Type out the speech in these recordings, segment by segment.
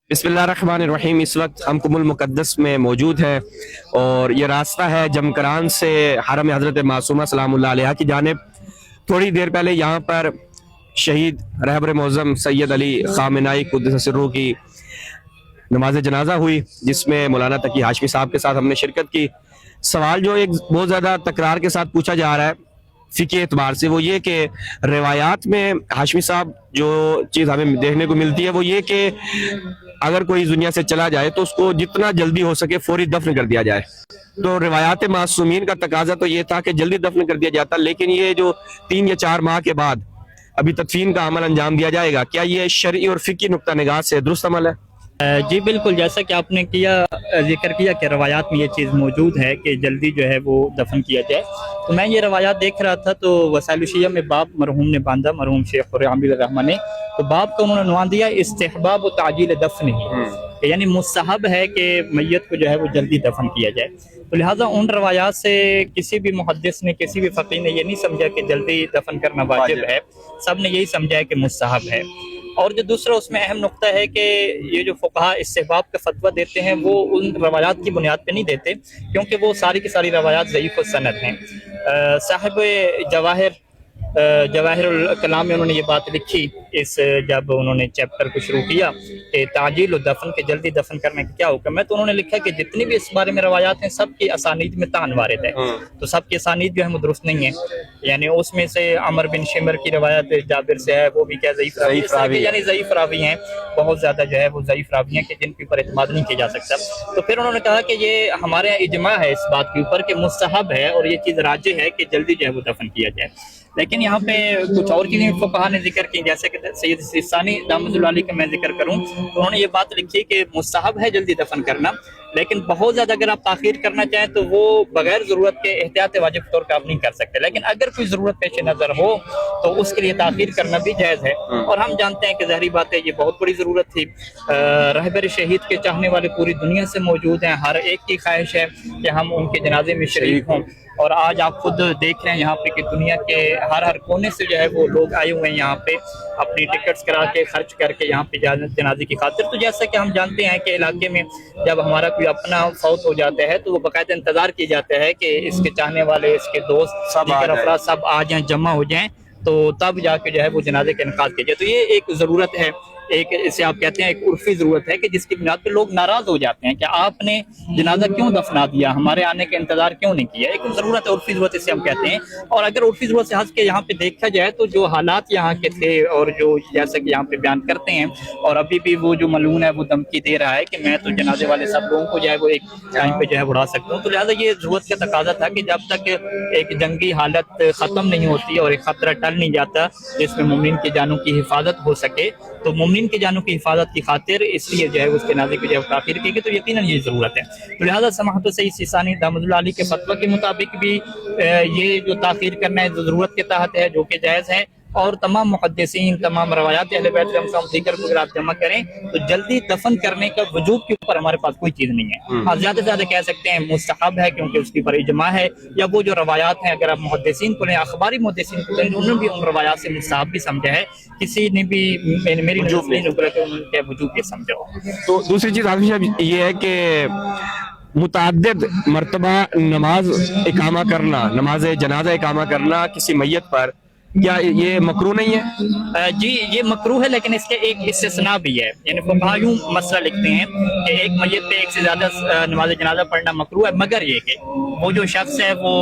बिस्मिल्लाहिर्रहमानिर्रहीम। इस वक्त हम कुमुल मुक़द्दस में मौजूद हैं और ये रास्ता है जमकरान से हरम हज़रत मासूमा सलामुल्लाह अलैहा की जानिब। थोड़ी देर पहले यहाँ पर शहीद रहबर मौज़म सैयद अली ख़ामेनाई क़ुद्दस सिर्रुहु की नमाज जनाजा हुई, जिसमें मौलाना तकी हाशमी साहब के साथ हमने शिरकत की। सवाल जो एक बहुत ज़्यादा तकरार के साथ पूछा जा रहा है फ़िक़्ही एतबार से, वो ये कि रिवायात में हाशमी साहब जो चीज़ हमें देखने को मिलती है वो ये कि अगर कोई दुनिया से चला जाए तो उसको जितना जल्दी हो सके फौरी दफन कर दिया जाए। तो रिवायात मासूमीन का तकाजा तो ये था कि जल्दी दफन कर दिया जाता, लेकिन ये जो 3 या 4 माह के बाद अभी तदफीन का अमल अंजाम दिया जाएगा, क्या ये शरई और फ़िक़्ही नुक्ता निगाह से दुरुस्त अमल है? जी बिल्कुल, जैसा कि आपने जिक्र किया कि रवायात में ये चीज़ मौजूद है कि जल्दी जो है वो दफन किया जाए। तो मैं ये रवायात देख रहा था तो वसाइल शिया में बाब मरहूम ने बांधा, मरहूम शेख आमिर रहमान ने, तो बाब का उन्होंने नुआन दिया इस्तिहबाब व ताजील दफन ही, यानी मुस्तहब है कि मैयत को जो है वो जल्दी दफन किया जाए। तो लिहाजा उन रवायात से किसी भी मुहद्दिस ने, किसी भी फ़क़ीह ने ये नहीं समझा कि जल्दी दफन करना वाजिब है, सब ने यही समझा है कि मुस्तहब है। और जो दूसरा उसमें अहम नुक्ता है कि ये जो फ़ुक़हा इस्तिहबाब का फतवा देते हैं वो उन रवायात की बुनियाद पे नहीं देते, क्योंकि वो सारी की सारी रवायात ज़ईफ़ सनद हैं। साहिब जवाहिरुल कलाम में उन्होंने ये बात लिखी, जब उन्होंने चैप्टर को शुरू किया कि ताजील व दफन के जल्दी दफन करने का क्या हुक्म है, तो उन्होंने लिखा कि जितनी भी इस बारे में रवायात हैं सब की असानीद में तान वारिद है। तो सब की असानीद जो है वो दुरुस्त नहीं है, यानी उसमें से अमर बिन शिमर की रवायत जाबिर से है, वो भी क्या ज़ईफ़ रावी, यानी ज़ईफ़ रावी हैं, बहुत ज़्यादा जो है वो ज़ईफ़ रावी हैं कि जिनके ऊपर एतमाद नहीं किया जा सकता। तो फिर उन्होंने कहा कि ये हमारे यहाँ इजमा है इस बात के ऊपर कि मुस्तहब है और ये चीज़ राजिह है कि जल्दी जो है वो दफन किया जाए। लेकिन यहाँ पे कुछ और चीज़ें फ़ुक़हा ने जिक्र की, जैसे कि सैयद सिस्तानी दामतुल्लाह अलैह का मैं जिक्र करूँ तो उन्होंने ये बात लिखी कि मुस्तहब है जल्दी दफन करना, लेकिन बहुत ज़्यादा अगर आप ताख़ीर करना चाहें तो वो बगैर ज़रूरत के एहतियात वाजिब तौर पर आप नहीं कर सकते, लेकिन अगर कोई ज़रूरत पेश नज़र हो तो उसके लिए ताख़ीर करना भी जायज़ है। और हम जानते हैं कि ज़ाहिर बात है ये बहुत बड़ी ज़रूरत थी। रहबर शहीद के चाहने वाले पूरी दुनिया से मौजूद हैं, हर एक की ख्वाहिश है कि हम उनके जनाजे में शरीक हों। और आज आप खुद देख रहे हैं यहाँ पे कि दुनिया के हर कोने से जो है वो लोग आए हुए हैं यहाँ पे अपनी टिकट्स करा के खर्च करके यहाँ पे जनाजे की खातिर। तो जैसा कि हम जानते हैं कि इलाके में जब हमारा कोई अपना फौत हो जाता है तो वो बाकायदा इंतज़ार किया जाता है कि इसके चाहने वाले, इसके दोस्त, अफराद सब आ जाएँ, जमा हो जाएँ, तो तब जाके जो है वो जनाजे का इनकाद किया जाए। तो ये एक ज़रूरत है, एक इसे आप कहते हैं एक उर्फी ज़रूरत है कि जिसकी बुनियाद पर लोग नाराज़ हो जाते हैं कि आपने जनाजा क्यों दफना दिया, हमारे आने का इंतज़ार क्यों नहीं किया। एक ज़रूरत है, उर्फी ज़रूरत इसे हम कहते हैं। और अगर उर्फी ज़रूरत से हंस के यहाँ पे देखा जाए तो जो हालात यहाँ के थे और जो जैसा कि यहाँ पे बयान करते हैं, और अभी भी वो जो मलून है वो धमकी दे रहा है कि मैं तो जनाजे वाले सब लोगों को जो है वो एक टाइम पे जो है उड़ा सकता हूँ। तो लिहाजा ये ज़रूरत का तकाजा था कि जब तक एक जंगी हालत ख़त्म नहीं होती और एक ख़तरा टल नहीं जाता जिसमें मुमिन की जानों की हिफाजत हो सके, तो मुमिन की जानों की हिफाजत की खातिर इसलिए जो है उसके नाज़े को जो है ताख़ीर की गई। तो यकीनन ये ज़रूरत है। तो लिहाजा समाहत सैयद सिस्तानी दामतुल्लाह अलैह के फतवा के मुताबिक भी ये जो ताख़ीर करना है ज़रूरत के तहत है, जो कि जायज़ है। और तमाम मुहद्दिसीन, तमाम रवायात अहले बैत ज़िक्र को अगर आप जमा करें तो जल्दी दफन करने का वजूब के ऊपर हमारे पास कोई चीज़ नहीं है। हाँ, ज़्यादा से ज़्यादा कह सकते हैं मुस्तहब है क्योंकि उसके ऊपर इजमा है, या वो जो रवायात हैं अगर आप मुहद्दिसीन को लें, अखबारी मुहद्दिसीन को लें, उन्होंने भी उन रवायात से मुस्तहब भी समझा है, किसी ने भी मेरी उनके वजूब ये समझा हो। तो दूसरी चीज़ हाफिज़ साहब ये है कि मुतअद्दिद मरतबा नमाज इकामा करना, नमाज जनाजा इकामा करना किसी मैयत पर, क्या ये मकरूह नहीं है? जी ये मकरूह है, लेकिन इसके एक इस्तिस्ना भी है। यानी फ़ुक़हा यूं मसला लिखते हैं कि एक मैयत पे एक से ज़्यादा नमाज जनाजा पढ़ना मकरूह है, मगर ये कि वो जो शख्स है वो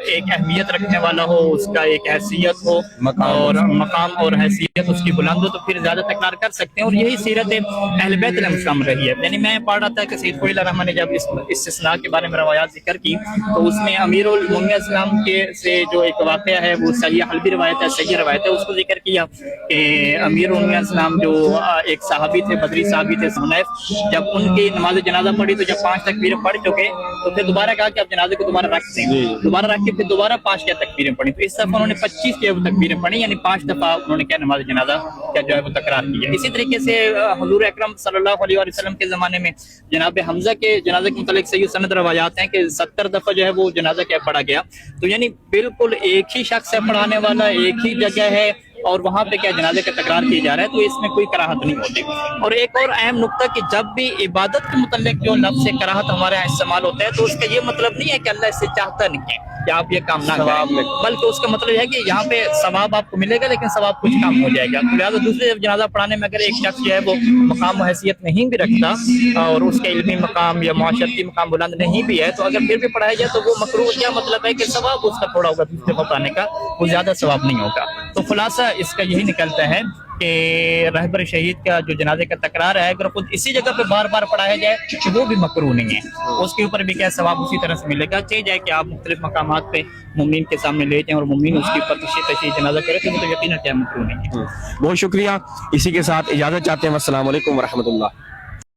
एक अहमियत रखने वाला हो, उसका एक हैसियत हो और मकाम और हैसियत उसकी बुलंद हो, तो फिर ज़्यादा तकरार कर सकते हैं। और यही सीरत अहले बैत अलैहिस्सलाम रही है। यानी मैं पढ़ रहा था कि सैयद ख़लील रहमान ने जब इस इस्तिस्ना के बारे में रवायात जिक्र की तो उसमें अमीरुल मोमिनीन इस्लाम के से जो एक वाक़या है वो सही हल्बी रवायत है, सही रवायत है, उसको जिक्र किया कि अमीरुल मोमिनीन इस्लाम जो एक सहाबी थे, बदरी सहाबी थे हुनैफ, जब उनकी नमाज जनाजा पढ़ी तो जब 5 तकबीरें पढ़ चुके तो फिर दोबारा कहा कि आप जनाजे को दोबारा रख दें, दोबारा रख के फिर दोबारा 5 क्या तकबीरें पढ़ी। तो इस दफा उन्होंने 25 क्या तकबीरें पढ़ी, यानी 5 दफा उन्होंने क्या नमाज जनाजा क्या जो है वो तकरार किया। इसी तरीके से हुजूर अकरम सल्लल्लाहु अलैहि वसल्लम के ज़माने में जनाब हमजा के जनाजे के मुतालिक सही सनद रवायात हैं कि 70 दफा जो है वो जनाजा क्या पढ़ा गया। तो यानी बिल्कुल एक ही शख्स है पढ़ाने वाला, एक ही जगह है, اور وہاں پہ کیا جنازے کا تکرار کیا جا رہا ہے، تو اس میں کوئی کراہت نہیں ہوتی۔ اور ایک اور اہم نقطہ کہ جب بھی عبادت کے متعلق جو لفظ کراہت ہمارے یہاں استعمال ہوتا ہے تو اس کا یہ مطلب نہیں ہے کہ اللہ اس سے چاہتا نہیں ہے کہ آپ یہ کام نہ کریں، بلکہ اس کا مطلب ہے کہ یہاں پہ ثواب آپ کو ملے گا لیکن ثواب کچھ کم ہو جائے گا۔ تو لہٰذا دوسرے جنازہ پڑھانے میں اگر ایک شخص جو ہے وہ مقام و حیثیت نہیں بھی رکھتا اور اس کے علمی مقام یا معاشرتی مقام بلند نہیں بھی ہے، تو اگر پھر بھی پڑھایا جائے تو وہ مکروہ کیا مطلب ہے کہ ثواب اس کا تھوڑا ہوگا، دوسرے کو پڑھانے کا وہ زیادہ ثواب نہیں ہوگا۔ تو خلاصہ اس کا یہی نکلتا ہے کہ رہبر شہید کا جو جنازے کا تکرار ہے اگر خود اسی جگہ پہ بار بار پڑھایا جائے تو وہ بھی مکروہ نہیں ہے، اس کے اوپر بھی کیا ثواب اسی طرح سے ملے گا۔ چاہیے جائے کہ آپ مختلف مقامات پہ مومنین کے سامنے لے جائیں اور مومنین اس کے اوپر تشریح جنازہ کرے تو وہ تو یقیناً کیا مکروہ نہیں ہے۔ بہت شکریہ، اسی کے ساتھ اجازت چاہتے ہیں، السلام علیکم ورحمۃ اللہ۔